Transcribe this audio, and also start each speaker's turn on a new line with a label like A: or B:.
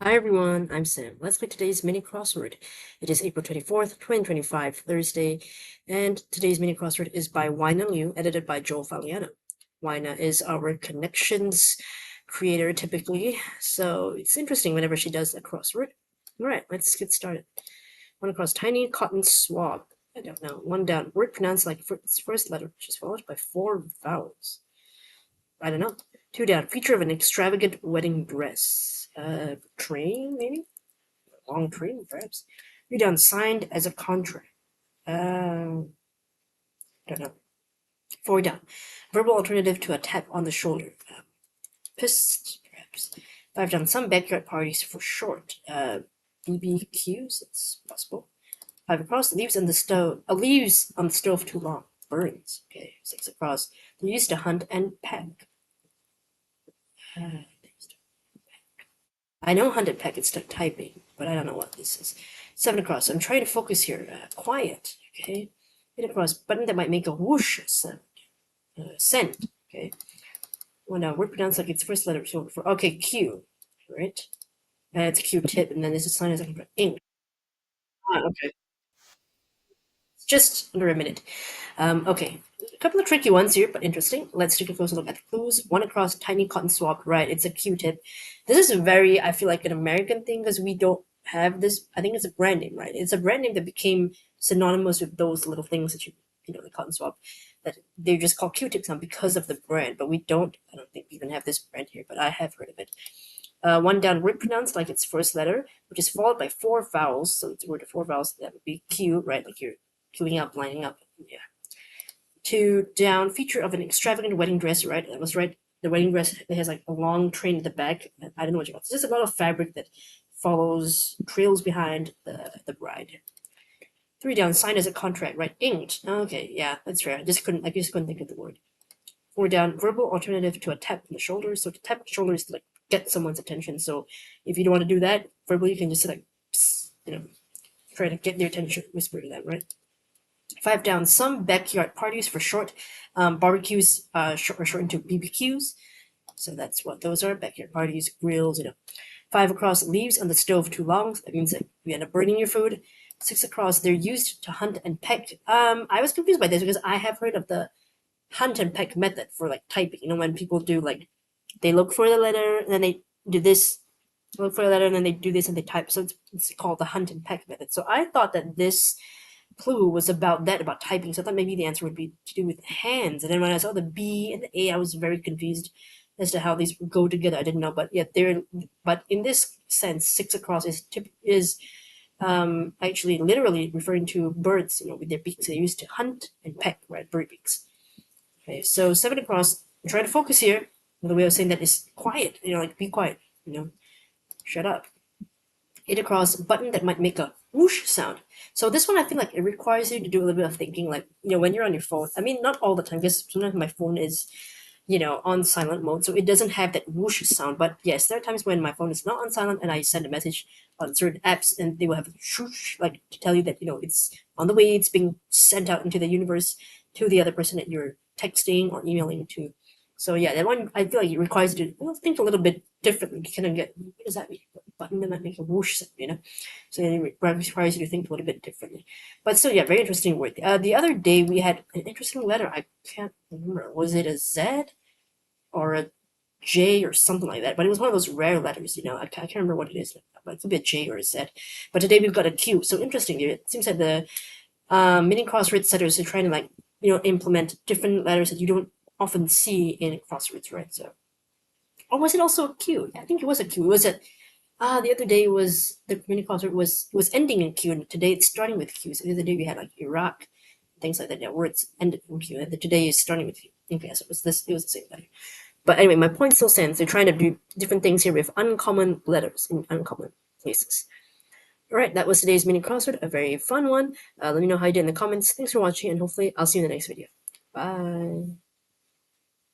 A: Hi everyone, I'm Sam. Let's play today's mini crossword. It is April 24th, 2025, Thursday, and today's mini crossword is by Wina Liu, edited by Joel Faliano. Wina is our connections creator typically, so it's interesting whenever she does a crossword. Alright, let's get started. One across, tiny cotton swab. I don't know. One down, word pronounced like its first letter, which is followed by 4 vowels. I don't know. Two down, feature of an extravagant wedding dress. Train, maybe? A long train, perhaps. Three down, signed as a contract. Don't know. Four down, verbal alternative to a tap on the shoulder. Pissed, perhaps. Five down, some backyard parties for short. BBQs, it's possible. Five across, leaves on the stove. Leaves on the stove too long. Burns. Okay. Six across, they used to hunt and peck. I know hunt and peck, it's stuck typing, but I don't know what this is. Seven across, I'm trying to focus here. Quiet, okay? Eight across, button that might make a whoosh sound. Send, okay? Well, now, word pronounced like its first letter. So for, okay, Q, right? It's a Q-tip, and then this is sign as like ink. Okay. It's just under a minute. Okay, a couple of tricky ones here, but interesting. Let's take a closer look at the clues. One across, tiny cotton swab, right? It's a Q-tip. This is very, I feel like, an American thing because we don't have this. I think it's a brand name, right? It's a brand name that became synonymous with those little things that you know, the cotton swab, that they're just called Q-tips now because of the brand. But we don't. I don't think we even have this brand here, but I have heard of it. One down, word pronounced like its first letter, which is followed by 4 vowels. So it's a word of 4 vowels. That would be Q, right? Like you're queuing up, lining up. Yeah. Two down, feature of an extravagant wedding dress, right? That was right. The wedding dress, it has like a long train at the back. I don't know what you call it. It's just a lot of fabric that trails behind the bride. Three down, signed as a contract, right? Inked. Okay, yeah, that's right. I just couldn't think of the word. Four down, verbal alternative to a tap on the shoulder. So to tap the shoulder is to like get someone's attention. So if you don't want to do that verbally, you can just like, you know, try to get their attention, whisper to them, right? Five down, some backyard parties for short. Barbecues are shortened to BBQs. So that's what those are, backyard parties, grills, you know. Five across, leaves on the stove too long. That means that you end up burning your food. Six across, they're used to hunt and peck. I was confused by this because I have heard of the hunt and peck method for like typing. You know, when people do like, they look for the letter and then they do this, look for the letter and then they do this and they type. So it's called the hunt and peck method. So I thought that this clue was about that, about typing. So I thought maybe the answer would be to do with hands. And then when I saw the B and the A, I was very confused as to how these go together. I didn't know, but yet but in this sense, six across is actually literally referring to birds, you know, with their beaks. They used to hunt and peck, right? Bird beaks. Okay, so seven across. I'm trying to focus here. Another way of saying that is quiet. You know, like be quiet. You know, shut up. Eight across, button that might make a whoosh sound. So this one, I feel like it requires you to do a little bit of thinking. Like, you know, when you're on your phone. I mean, not all the time because sometimes my phone is, you know, on silent mode, so it doesn't have that whoosh sound. But yes, there are times when my phone is not on silent and I send a message on certain apps and they will have a swoosh, like to tell you that, you know, it's on the way, it's being sent out into the universe to the other person that you're texting or emailing to. So yeah, that one I feel like it requires you to think a little bit differently. You kind of get, what does that mean? Button that might make a whoosh sound, you know? So it requires you to think a little bit differently. But still, yeah, very interesting word. The other day we had an interesting letter. I can't remember. Was it a Z or a J or something like that? But it was one of those rare letters, you know. I can't remember what it is, but it could be a J or a Z. But today we've got a Q. So interesting. It seems like the mini crossword setters are trying to like, you know, implement different letters that you don't often see in crosswords, right? So, or was it also a Q? I think it was a Q. It was a the other day was the mini crossword was ending in Q, and today it's starting with Q. So the other day we had like Iraq, things like that. Yeah, words ended in Q, and today is starting with Q. Okay, so it was this. It was the same letter. But anyway, my point still stands. They're trying to do different things here with uncommon letters in uncommon places. All right, that was today's mini crossword, a very fun one. Let me know how you did in the comments. Thanks for watching, and hopefully I'll see you in the next video. Bye.